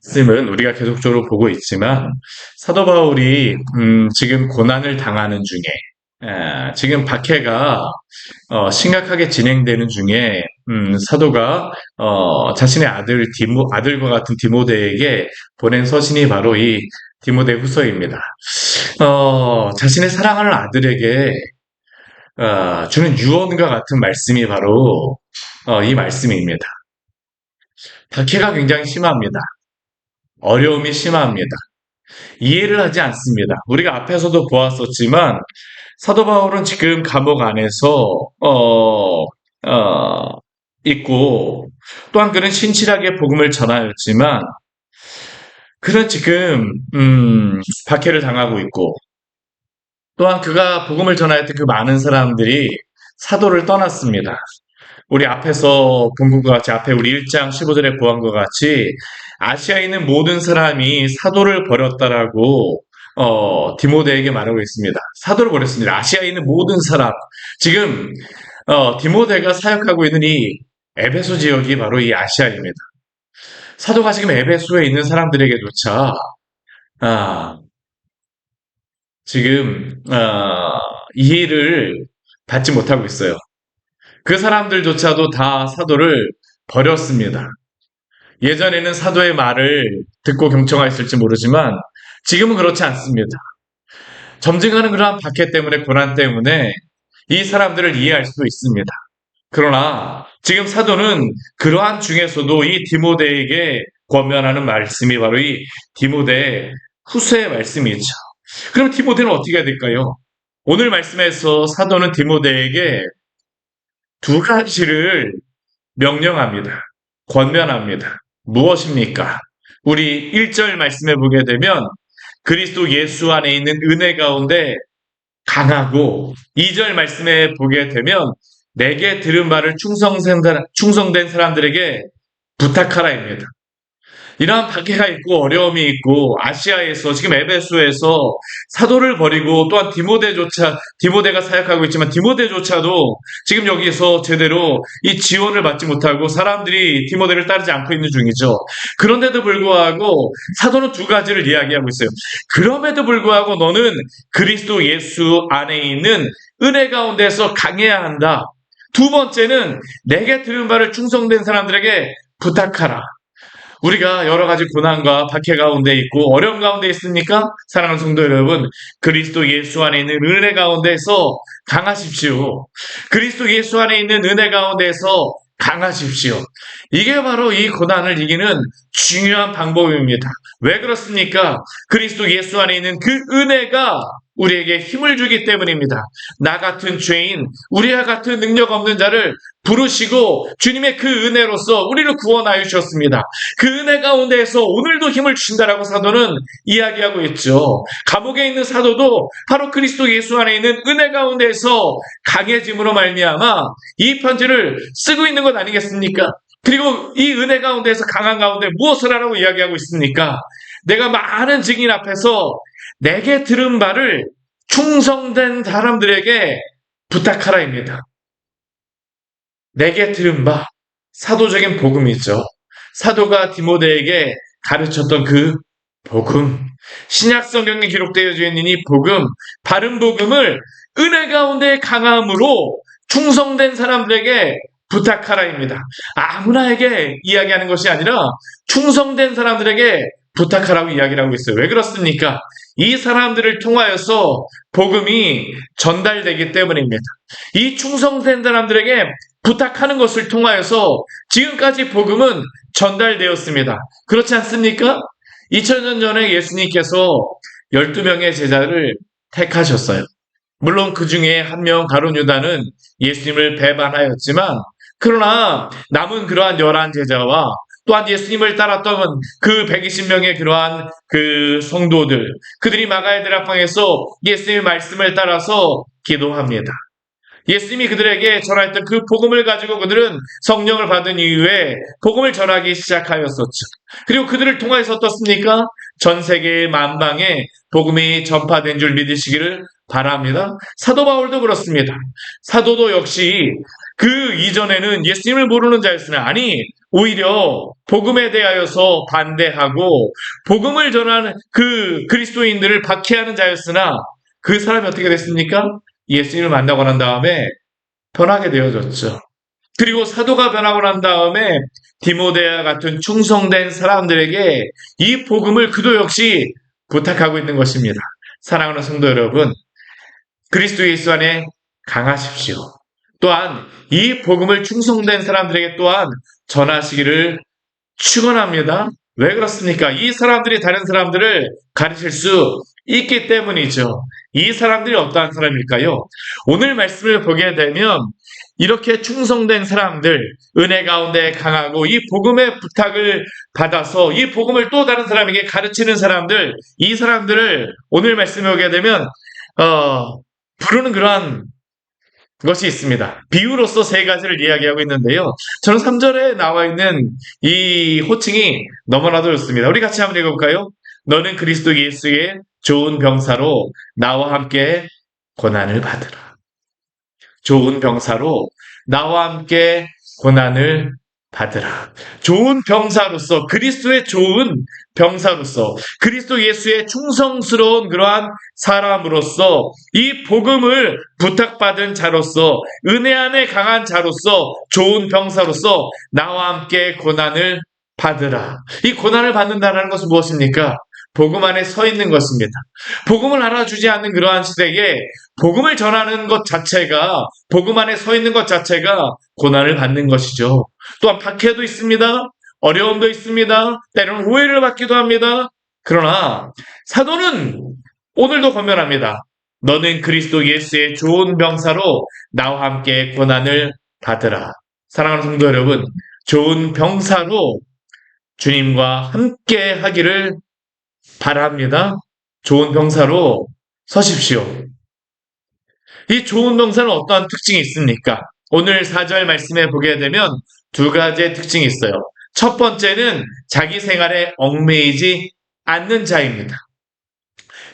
말씀은 우리가 계속적으로 보고 있지만 사도 바울이 지금 고난을 당하는 중에 지금 박해가 심각하게 진행되는 중에 사도가 자신의 아들과 같은 디모데에게 보낸 서신이 바로 이 디모데 후서입니다. 자신의 사랑하는 아들에게 주는 유언과 같은 말씀이 바로 이 말씀입니다. 박해가 굉장히 심합니다. 어려움이 심합니다. 이해를 하지 않습니다. 우리가 앞에서도 보았었지만 사도 바울은 지금 감옥 안에서 있고 또한 그는 신실하게 복음을 전하였지만 그는 지금 박해를 당하고 있고 또한 그가 복음을 전하였던 그 많은 사람들이 사도를 떠났습니다. 우리 앞에서 본 것과 같이 앞에 우리 1장 15절에 보한 것 같이 아시아에 있는 모든 사람이 사도를 버렸다라고 디모데에게 말하고 있습니다. 사도를 버렸습니다. 아시아에 있는 모든 사람. 지금 디모데가 사역하고 있는 이 에베소 지역이 바로 이 아시아입니다. 사도가 지금 에베소에 있는 사람들에게조차 아, 지금 이해를 받지 못하고 있어요. 그 사람들조차도 다 사도를 버렸습니다. 예전에는 사도의 말을 듣고 경청하였을지 모르지만 지금은 그렇지 않습니다. 점증하는 그러한 박해 때문에 고난 때문에 이 사람들을 이해할 수도 있습니다. 그러나 지금 사도는 그러한 중에서도 이 디모데에게 권면하는 말씀이 바로 이 디모데 후서의 말씀이죠. 그럼 디모데는 어떻게 해야 될까요? 오늘 말씀에서 사도는 디모데에게 두 가지를 명령합니다. 권면합니다. 무엇입니까? 우리 1절 말씀에 보게 되면 그리스도 예수 안에 있는 은혜 가운데 강하고 2절 말씀에 보게 되면 내게 들은 바를 충성된 사람들에게 부탁하라입니다. 이러한 박해가 있고 어려움이 있고 아시아에서 지금 에베소에서 사도를 버리고 또한 디모데가 사역하고 있지만 디모데조차도 지금 여기서 제대로 이 지원을 받지 못하고 사람들이 디모데를 따르지 않고 있는 중이죠. 그런데도 불구하고 사도는 두 가지를 이야기하고 있어요. 그럼에도 불구하고 너는 그리스도 예수 안에 있는 은혜 가운데서 강해야 한다. 두 번째는 내게 들은 바를 충성된 사람들에게 부탁하라. 우리가 여러 가지 고난과 박해 가운데 있고 어려움 가운데 있으니까 사랑하는 성도 여러분, 그리스도 예수 안에 있는 은혜 가운데서 강하십시오. 그리스도 예수 안에 있는 은혜 가운데서 강하십시오. 이게 바로 이 고난을 이기는 중요한 방법입니다. 왜 그렇습니까? 그리스도 예수 안에 있는 그 은혜가 우리에게 힘을 주기 때문입니다. 나 같은 죄인, 우리와 같은 능력 없는 자를 부르시고 주님의 그 은혜로서 우리를 구원하여 주셨습니다. 그 은혜 가운데에서 오늘도 힘을 주신다라고 사도는 이야기하고 있죠. 감옥에 있는 사도도 바로 그리스도 예수 안에 있는 은혜 가운데에서 강해짐으로 말미암아 이 편지를 쓰고 있는 것 아니겠습니까? 그리고 이 은혜 가운데에서 강한 가운데 무엇을 하라고 이야기하고 있습니까? 내가 많은 증인 앞에서 내게 들은 바를 충성된 사람들에게 부탁하라입니다. 내게 들은 바, 사도적인 복음이죠. 사도가 디모데에게 가르쳤던 그 복음, 신약 성경에 기록되어 있는 이 복음, 바른 복음을 은혜 가운데 강함으로 충성된 사람들에게 부탁하라입니다. 아무나에게 이야기하는 것이 아니라 충성된 사람들에게 부탁하라고 이야기를 하고 있어요. 왜 그렇습니까? 이 사람들을 통하여서 복음이 전달되기 때문입니다. 이 충성된 사람들에게 부탁하는 것을 통하여서 지금까지 복음은 전달되었습니다. 그렇지 않습니까? 2000년 전에 예수님께서 12명의 제자를 택하셨어요. 물론 그 중에 한 명 가룟 유다는 예수님을 배반하였지만 그러나 남은 그러한 11제자와 또한 예수님을 따랐던 그 120명의 그러한 그 성도들, 그들이 마가의 드락방에서 예수님의 말씀을 따라서 기도합니다. 예수님이 그들에게 전하였던 그 복음을 가지고 그들은 성령을 받은 이후에 복음을 전하기 시작하였었죠. 그리고 그들을 통해서 어떻습니까? 전 세계 만방에 복음이 전파된 줄 믿으시기를 바랍니다. 사도 바울도 그렇습니다. 사도도 역시 그 이전에는 예수님을 모르는 자였으나 아니 오히려 복음에 대하여서 반대하고 복음을 전하는 그 그리스도인들을 박해하는 자였으나 그 사람이 어떻게 됐습니까? 예수님을 만나고 난 다음에 변하게 되어졌죠. 그리고 사도가 변하고 난 다음에 디모데와 같은 충성된 사람들에게 이 복음을 그도 역시 부탁하고 있는 것입니다. 사랑하는 성도 여러분, 그리스도 예수 안에 강하십시오. 또한 이 복음을 충성된 사람들에게 또한 전하시기를 축원합니다. 왜 그렇습니까? 이 사람들이 다른 사람들을 가르칠 수 있기 때문이죠. 이 사람들이 어떠한 사람일까요? 오늘 말씀을 보게 되면 이렇게 충성된 사람들, 은혜 가운데 강하고 이 복음의 부탁을 받아서 이 복음을 또 다른 사람에게 가르치는 사람들, 이 사람들을 오늘 말씀을 보게 되면 부르는 그러한 것이 있습니다. 비유로서 세 가지를 이야기하고 있는데요. 저는 3절에 나와 있는 이 호칭이 너무나도 좋습니다. 우리 같이 한번 읽어볼까요? 너는 그리스도 예수의 좋은 병사로 나와 함께 고난을 받으라. 좋은 병사로 나와 함께 고난을 받으라. 좋은 병사로서, 그리스도의 좋은 병사로서, 그리스도 예수의 충성스러운 그러한 사람으로서, 이 복음을 부탁받은 자로서, 은혜 안에 강한 자로서, 좋은 병사로서 나와 함께 고난을 받으라. 이 고난을 받는다는 것은 무엇입니까? 복음 안에 서 있는 것입니다. 복음을 알아주지 않는 그러한 시대에 복음을 전하는 것 자체가, 복음 안에 서 있는 것 자체가 고난을 받는 것이죠. 또한 박해도 있습니다. 어려움도 있습니다. 때로는 오해를 받기도 합니다. 그러나 사도는 오늘도 권면합니다. 너는 그리스도 예수의 좋은 병사로 나와 함께 고난을 받으라. 사랑하는 성도 여러분, 좋은 병사로 주님과 함께 하기를 바랍니다. 좋은 병사로 서십시오. 이 좋은 병사는 어떠한 특징이 있습니까? 오늘 4절 말씀에 보게 되면 두 가지의 특징이 있어요. 첫 번째는 자기 생활에 얽매이지 않는 자입니다.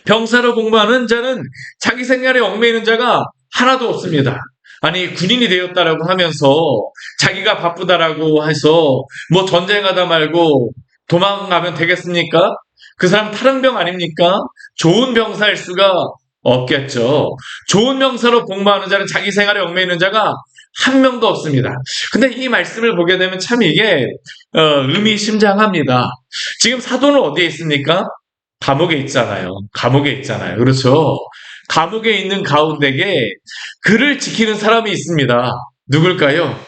병사로 복무하는 자는 자기 생활에 얽매이는 자가 하나도 없습니다. 아니, 군인이 되었다라고 하면서 자기가 바쁘다라고 해서 뭐 전쟁하다 말고 도망가면 되겠습니까? 그 사람 탈영병 아닙니까? 좋은 병사일 수가 없겠죠. 좋은 병사로 복무하는 자는 자기 생활에 얽매이는 자가 한 명도 없습니다. 근데 이 말씀을 보게 되면 참 이게 의미심장합니다. 지금 사도는 어디에 있습니까? 감옥에 있잖아요. 감옥에 있잖아요. 그렇죠? 감옥에 있는 가운데에 그를 지키는 사람이 있습니다. 누굴까요?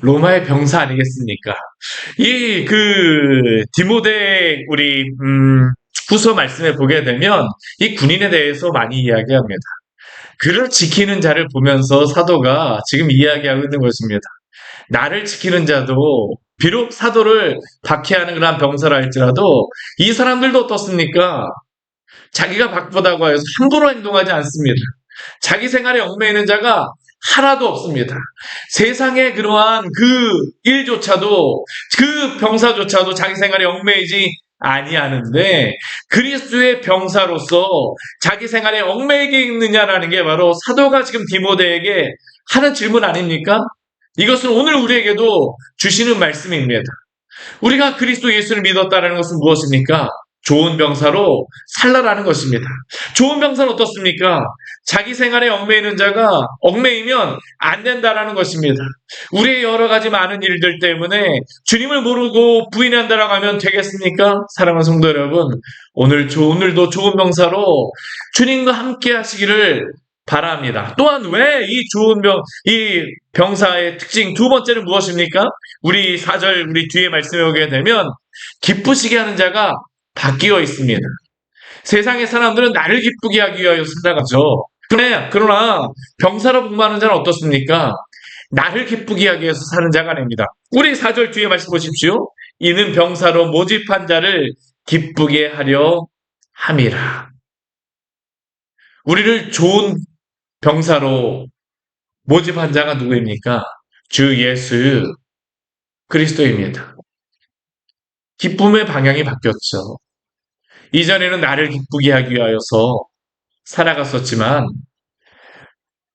로마의 병사 아니겠습니까? 디모데 우리 후서 말씀에 보게 되면 이 군인에 대해서 많이 이야기합니다. 그를 지키는 자를 보면서 사도가 지금 이야기하고 있는 것입니다. 나를 지키는 자도 비록 사도를 박해하는 그런 병사라 할지라도 이 사람들도 어떻습니까? 자기가 바쁘다고 해서 함부로 행동하지 않습니다. 자기 생활에 얽매이는 자가 하나도 없습니다. 세상의 그러한 그 일조차도, 그 병사조차도 자기 생활에 얽매이지 아니하는데 그리스도의 병사로서 자기 생활에 얽매이게 있느냐라는 게 바로 사도가 지금 디모데에게 하는 질문 아닙니까? 이것은 오늘 우리에게도 주시는 말씀입니다. 우리가 그리스도 예수를 믿었다는 것은 무엇입니까? 좋은 병사로 살라라는 것입니다. 좋은 병사는 어떻습니까? 자기 생활에 얽매이는 자가 얽매이면 안 된다라는 것입니다. 우리의 여러 가지 많은 일들 때문에 주님을 모르고 부인한다라고 하면 되겠습니까? 사랑하는 성도 여러분, 오늘도 좋은 병사로 주님과 함께 하시기를 바랍니다. 또한 왜 이 병사의 특징 두 번째는 무엇입니까? 우리 4절 우리 뒤에 말씀해 오게 되면 기쁘시게 하는 자가 바뀌어 있습니다. 세상의 사람들은 나를 기쁘게 하기 위하여 살아가죠. 그러나 병사로 복무하는 자는 어떻습니까? 나를 기쁘게 하기 위해서 사는 자가 아닙니다. 우리 4절 뒤에 말씀 보십시오. 이는 병사로 모집한 자를 기쁘게 하려 함이라. 우리를 좋은 병사로 모집한 자가 누구입니까? 주 예수 그리스도입니다. 기쁨의 방향이 바뀌었죠. 이전에는 나를 기쁘게 하기 위하여서 살아갔었지만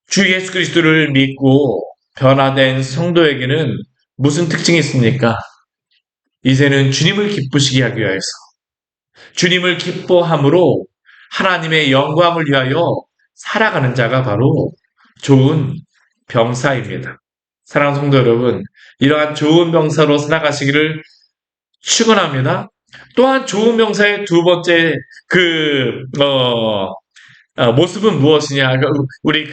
주 예수 그리스도를 믿고 변화된 성도에게는 무슨 특징이 있습니까? 이제는 주님을 기쁘시게 하기 위해서, 주님을 기뻐함으로 하나님의 영광을 위하여 살아가는 자가 바로 좋은 병사입니다. 사랑하는 성도 여러분, 이러한 좋은 병사로 살아가시기를 축원합니다. 또한 좋은 병사의 두 번째 그 모습은 무엇이냐? 우리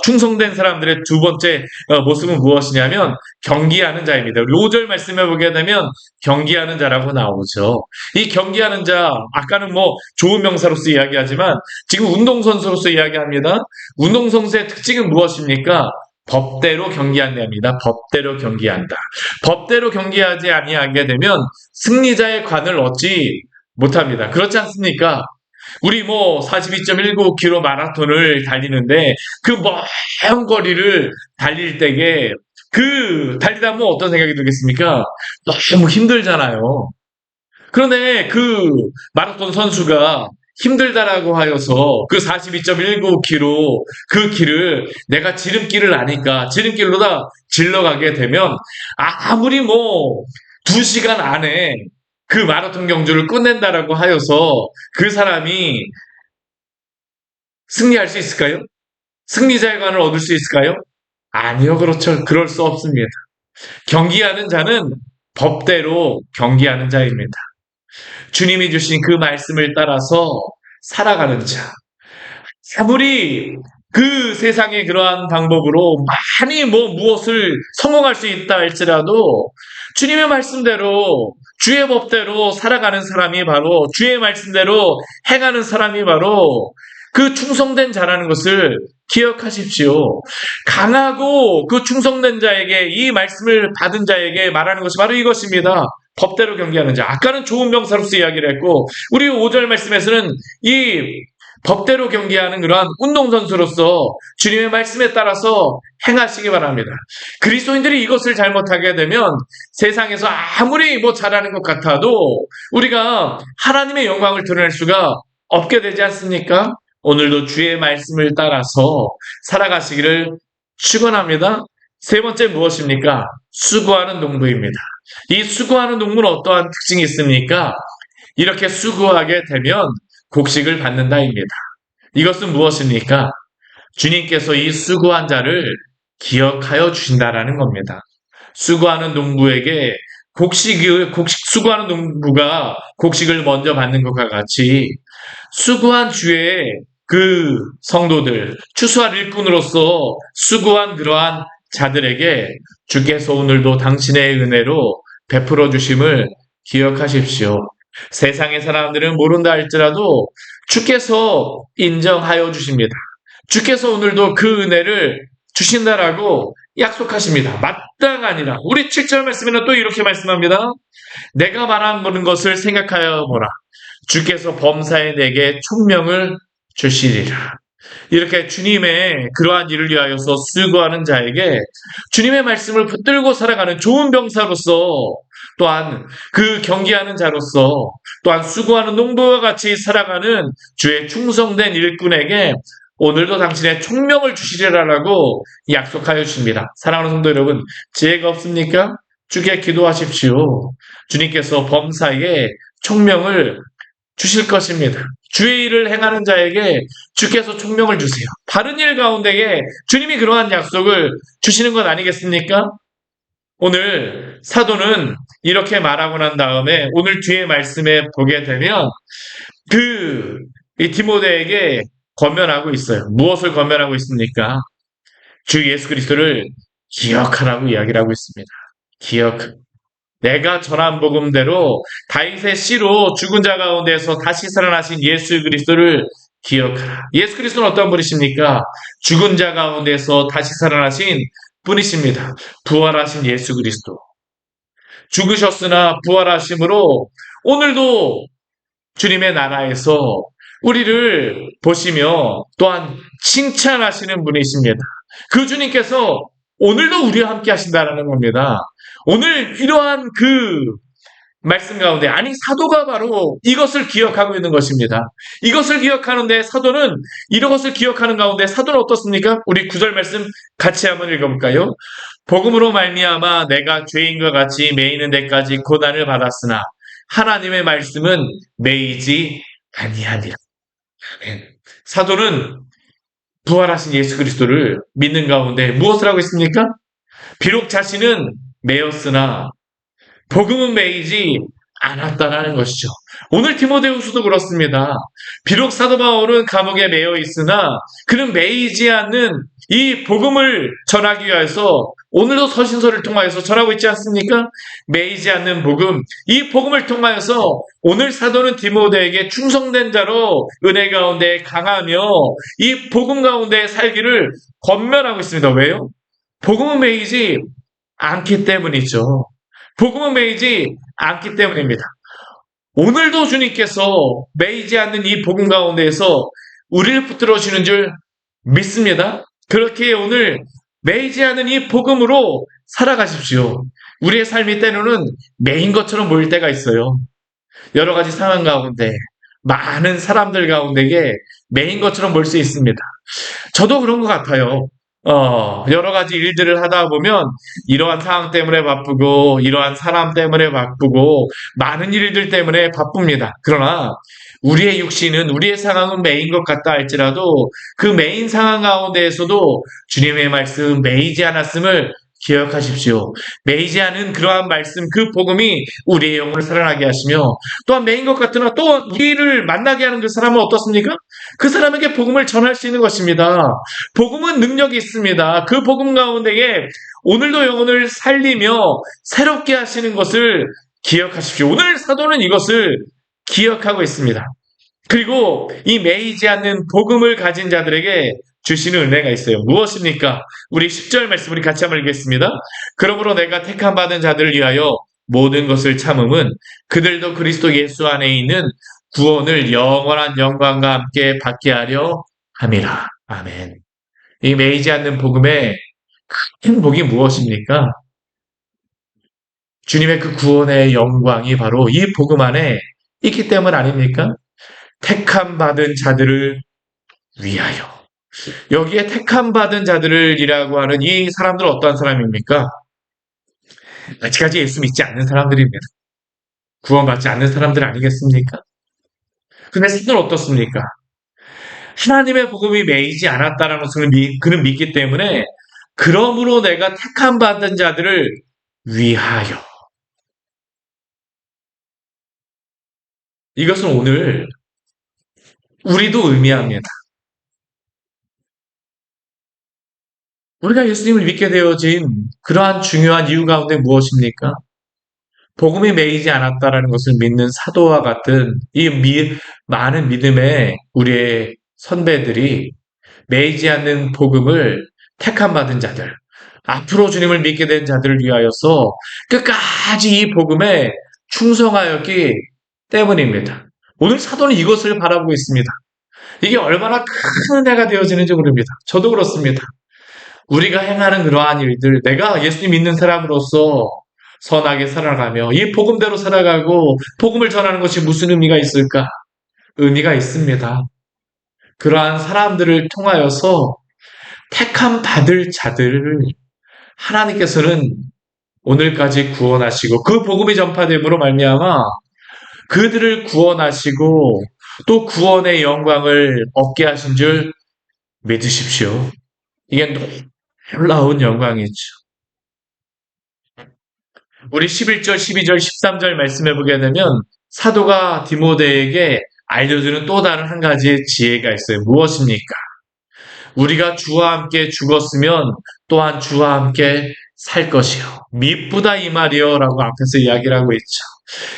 충성된 사람들의 두 번째 모습은 무엇이냐면 경기하는 자입니다. 우리 5절 말씀해 보게 되면 경기하는 자라고 나오죠. 이 경기하는 자, 아까는 뭐 좋은 명사로서 이야기하지만 지금 운동선수로서 이야기합니다. 운동선수의 특징은 무엇입니까? 법대로 경기한답니다. 법대로 경기한다. 법대로 경기하지 아니하게 되면 승리자의 관을 얻지 못합니다. 그렇지 않습니까? 우리 뭐 42.19km 마라톤을 달리는데 그 먼 거리를 달릴 때에 달리다 보면 어떤 생각이 들겠습니까? 너무 힘들잖아요. 그런데 그 마라톤 선수가 힘들다라고 하여서 그 42.19km 그 길을 내가 지름길을 아니까 지름길로다 질러가게 되면 아무리 뭐 2시간 안에 그 마라톤 경주를 끝낸다라고 하여서 그 사람이 승리할 수 있을까요? 승리자의 관을 얻을 수 있을까요? 아니요, 그렇죠. 그럴 수 없습니다. 경기하는 자는 법대로 경기하는 자입니다. 주님이 주신 그 말씀을 따라서 살아가는 자. 아무리 그 세상의 그러한 방법으로 많이 무엇을 성공할 수 있다 할지라도 주님의 말씀대로 주의 법대로 살아가는 사람이 바로 주의 말씀대로 행하는 사람이 바로 그 충성된 자라는 것을 기억하십시오. 강하고 그 충성된 자에게 이 말씀을 받은 자에게 말하는 것이 바로 이것입니다. 법대로 경기하는 자. 아까는 좋은 병사로서 이야기를 했고 우리 5절 말씀에서는 이 법대로 경기하는 그러한 운동선수로서 주님의 말씀에 따라서 행하시기 바랍니다. 그리스도인들이 이것을 잘못하게 되면 세상에서 아무리 잘하는 것 같아도 우리가 하나님의 영광을 드러낼 수가 없게 되지 않습니까? 오늘도 주의 말씀을 따라서 살아가시기를 축원합니다. 세 번째 무엇입니까? 수고하는 농부입니다. 이 수고하는 농부는 어떠한 특징이 있습니까? 이렇게 수고하게 되면 곡식을 받는다입니다. 이것은 무엇입니까? 주님께서 이 수고한 자를 기억하여 주신다라는 겁니다. 수고하는 농부에게 수고하는 농부가 곡식을 먼저 받는 것과 같이 수고한 주의 그 성도들, 추수할 일꾼으로서 수고한 그러한 자들에게 주께서 오늘도 당신의 은혜로 베풀어 주심을 기억하십시오. 세상의 사람들은 모른다 할지라도 주께서 인정하여 주십니다. 주께서 오늘도 그 은혜를 주신다라고 약속하십니다. 마땅하니라. 우리 7절 말씀에는 또 이렇게 말씀합니다. 내가 말한 것을 생각하여 보라. 주께서 범사에 내게 총명을 주시리라. 이렇게 주님의 그러한 일을 위하여서 수고하는 자에게 주님의 말씀을 붙들고 살아가는 좋은 병사로서 또한 그 경기하는 자로서 또한 수고하는 농부와 같이 살아가는 주의 충성된 일꾼에게 오늘도 당신의 총명을 주시리라라고 약속하여 주십니다. 사랑하는 성도 여러분, 지혜가 없습니까? 주께 기도하십시오. 주님께서 범사에게 총명을 주실 것입니다. 주의 일을 행하는 자에게 주께서 총명을 주세요. 바른 일 가운데에 주님이 그러한 약속을 주시는 것 아니겠습니까? 오늘 사도는 이렇게 말하고 난 다음에 오늘 뒤에 말씀에 보게 되면 이 디모데에게 권면하고 있어요. 무엇을 권면하고 있습니까? 주 예수 그리스도를 기억하라고 이야기를 하고 있습니다. 내가 전한 복음대로 다윗의 씨로 죽은 자 가운데서 다시 살아나신 예수 그리스도를 기억하라. 예수 그리스도는 어떤 분이십니까? 죽은 자 가운데서 다시 살아나신 분이십니다. 부활하신 예수 그리스도. 죽으셨으나 부활하심으로 오늘도 주님의 나라에서 우리를 보시며 또한 칭찬하시는 분이십니다. 그 주님께서 오늘도 우리와 함께 하신다는 겁니다. 오늘 이러한 말씀 가운데, 아니 사도가 바로 이것을 기억하고 있는 것입니다. 이것을 기억하는데 사도는 이것을 기억하는 가운데 사도는 어떻습니까? 우리 9절 말씀 같이 한번 읽어볼까요? 복음으로 말미암아 내가 죄인과 같이 매이는 데까지 고난을 받았으나 하나님의 말씀은 매이지 아니하니라. 아멘. 사도는 부활하신 예수 그리스도를 믿는 가운데 무엇을 하고 있습니까? 비록 자신은 매였으나 복음은 매이지 않았다라는 것이죠. 오늘 디모데후서도 그렇습니다. 비록 사도 바울은 감옥에 매여 있으나 그는 매이지 않는 이 복음을 전하기 위해서 오늘도 서신서를 통하여서 전하고 있지 않습니까? 매이지 않는 복음, 이 복음을 통하여서 오늘 사도는 디모데에게 충성된 자로 은혜 가운데 강하며 이 복음 가운데 살기를 권면하고 있습니다. 왜요? 복음은 매이지 않기 때문이죠. 복음은 매이지 않기 때문입니다. 오늘도 주님께서 매이지 않는 이 복음 가운데에서 우리를 붙들어 주시는 줄 믿습니다. 그렇게 오늘 매이지 않는 이 복음으로 살아가십시오. 우리의 삶이 때로는 매인 것처럼 보일 때가 있어요. 여러 가지 상황 가운데, 많은 사람들 가운데에 매인 것처럼 보일 수 있습니다. 저도 그런 것 같아요. 여러 가지 일들을 하다 보면 이러한 상황 때문에 바쁘고 이러한 사람 때문에 바쁘고 많은 일들 때문에 바쁩니다. 그러나 우리의 육신은 우리의 상황은 매인 것 같다 할지라도 그 매인 상황 가운데에서도 주님의 말씀 매이지 않았음을 기억하십시오. 매이지 않은 그러한 말씀, 그 복음이 우리의 영혼을 살아나게 하시며 또한 매인 것 같으나 또 우리를 만나게 하는 그 사람은 어떻습니까? 그 사람에게 복음을 전할 수 있는 것입니다. 복음은 능력이 있습니다. 그 복음 가운데에 오늘도 영혼을 살리며 새롭게 하시는 것을 기억하십시오. 오늘 사도는 이것을 기억하고 있습니다. 그리고 이 매이지 않는 복음을 가진 자들에게 주시는 은혜가 있어요. 무엇입니까? 우리 10절 말씀 우리 같이 한번 읽겠습니다. 그러므로 내가 택함 받은 자들을 위하여 모든 것을 참음은 그들도 그리스도 예수 안에 있는 구원을 영원한 영광과 함께 받게 하려 함이라. 아멘. 이 매이지 않는 복음의 큰 복이 무엇입니까? 주님의 그 구원의 영광이 바로 이 복음 안에 있기 때문 아닙니까? 택함 받은 자들을 위하여. 여기에 택함 받은 자들이라고 하는 이 사람들은 어떠한 사람입니까? 아직까지 예수 믿지 않는 사람들입니다. 구원받지 않는 사람들 아니겠습니까? 근데 사도는 어떻습니까? 하나님의 복음이 매이지 않았다는 것을 그는 믿기 때문에 그러므로 내가 택함 받은 자들을 위하여. 이것은 오늘 우리도 의미합니다. 우리가 예수님을 믿게 되어진 그러한 중요한 이유 가운데 무엇입니까? 복음이 매이지 않았다라는 것을 믿는 사도와 같은 이 많은 믿음의 우리의 선배들이 매이지 않는 복음을 택함 받은 자들, 앞으로 주님을 믿게 된 자들을 위하여서 끝까지 이 복음에 충성하였기 때문입니다. 오늘 사도는 이것을 바라보고 있습니다. 이게 얼마나 큰 은혜가 되어지는지 모릅니다. 저도 그렇습니다. 우리가 행하는 그러한 일들, 내가 예수님 믿는 사람으로서 선하게 살아가며 이 복음대로 살아가고 복음을 전하는 것이 무슨 의미가 있을까? 의미가 있습니다. 그러한 사람들을 통하여서 택함 받을 자들을 하나님께서는 오늘까지 구원하시고 그 복음이 전파됨으로 말미암아 그들을 구원하시고 또 구원의 영광을 얻게 하신 줄 믿으십시오. 이게 놀라운 영광이죠. 우리 11절, 12절, 13절 말씀해 보게 되면 사도가 디모데에게 알려주는 또 다른 한 가지의 지혜가 있어요. 무엇입니까? 우리가 주와 함께 죽었으면 또한 주와 함께 살 것이요. 미쁘다 이 말이요 라고 앞에서 이야기를 하고 있죠.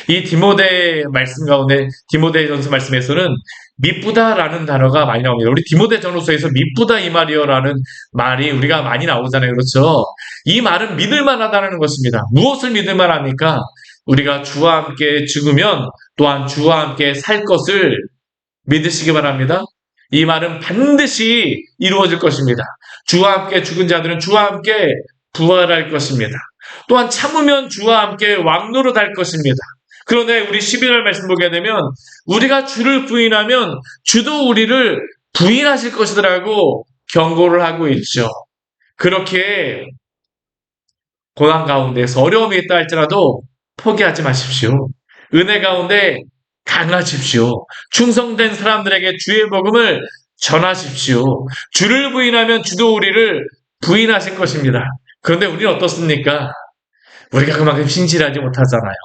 이 디모데 말씀 가운데 디모데전서 말씀에서는 미쁘다라는 단어가 많이 나옵니다. 우리 디모데전서에서 미쁘다 이 말이요라는 말이 우리가 많이 나오잖아요. 그렇죠? 이 말은 믿을만하다는 것입니다. 무엇을 믿을만합니까? 우리가 주와 함께 죽으면 또한 주와 함께 살 것을 믿으시기 바랍니다. 이 말은 반드시 이루어질 것입니다. 주와 함께 죽은 자들은 주와 함께 부활할 것입니다. 또한 참으면 주와 함께 왕노릇할 것입니다. 그런데 우리 12절 말씀 보게 되면 우리가 주를 부인하면 주도 우리를 부인하실 것이라고 경고를 하고 있죠. 그렇게 고난 가운데서 어려움이 있다 할지라도 포기하지 마십시오. 은혜 가운데 강하십시오. 충성된 사람들에게 주의 복음을 전하십시오. 주를 부인하면 주도 우리를 부인하실 것입니다. 그런데 우리는 어떻습니까? 우리가 그만큼 신실하지 못하잖아요.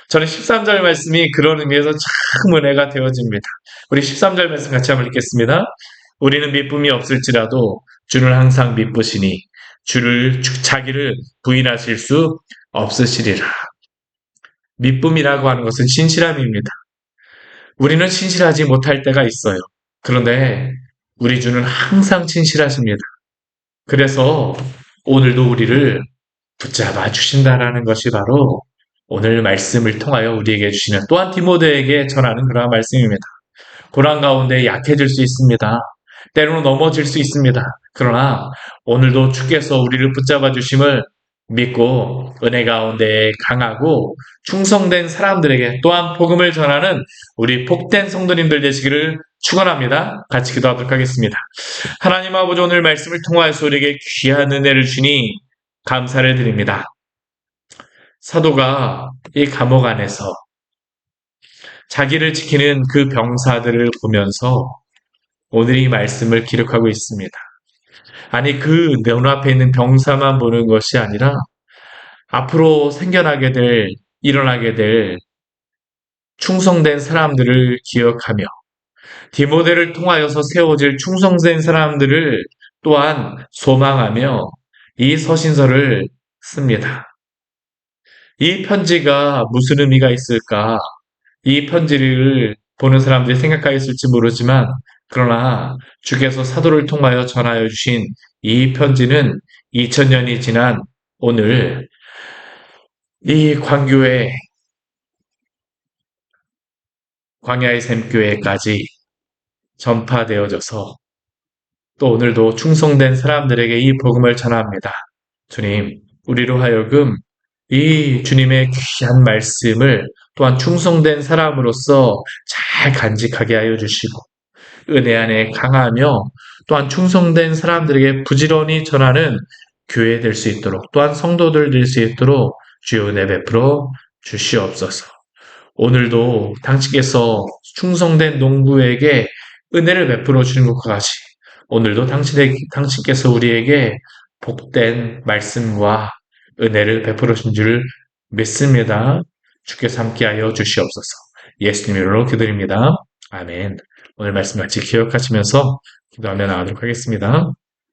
저는 13절 말씀이 그런 의미에서 참 은혜가 되어집니다. 우리 13절 말씀 같이 한번 읽겠습니다. 우리는 미쁨이 없을지라도 주는 항상 미쁘시니 자기를 부인하실 수 없으시리라. 미쁨이라고 하는 것은 신실함입니다. 우리는 신실하지 못할 때가 있어요. 그런데 우리 주는 항상 신실하십니다. 그래서 오늘도 우리를 붙잡아 주신다라는 것이 바로 오늘 말씀을 통하여 우리에게 주시는 또한 디모데에게 전하는 그러한 말씀입니다. 고난 가운데 약해질 수 있습니다. 때로는 넘어질 수 있습니다. 그러나 오늘도 주께서 우리를 붙잡아 주심을 믿고 은혜 가운데 강하고 충성된 사람들에게 또한 복음을 전하는 우리 복된 성도님들 되시기를 축원합니다. 같이 기도하도록 하겠습니다. 하나님 아버지, 오늘 말씀을 통하여서 우리에게 귀한 은혜를 주니 감사를 드립니다. 사도가 이 감옥 안에서 자기를 지키는 그 병사들을 보면서 오늘 이 말씀을 기록하고 있습니다. 아니, 그 눈앞에 있는 병사만 보는 것이 아니라 앞으로 일어나게 될 충성된 사람들을 기억하며 디모데를 통하여서 세워질 충성된 사람들을 또한 소망하며 이 서신서를 씁니다. 이 편지가 무슨 의미가 있을까? 이 편지를 보는 사람들이 생각하였을지 모르지만 그러나 주께서 사도를 통하여 전하여 주신 이 편지는 2000년이 지난 오늘 이 광야의 샘교회까지 전파되어져서 또 오늘도 충성된 사람들에게 이 복음을 전합니다. 주님, 우리로 하여금 이 주님의 귀한 말씀을 또한 충성된 사람으로서 잘 간직하게 하여 주시고 은혜 안에 강하며 또한 충성된 사람들에게 부지런히 전하는 교회 될 수 있도록 또한 성도들 될 수 있도록 주여 은혜 베풀어 주시옵소서. 오늘도 당신께서 충성된 농부에게 은혜를 베풀어 주는 것과 같이 오늘도 당신께서 우리에게 복된 말씀과 은혜를 베풀어 주신 줄 믿습니다. 주께서 함께하여 주시옵소서. 예수님 이름으로 기도드립니다. 아멘. 오늘 말씀 같이 기억하시면서 기도하며 나가도록 하겠습니다.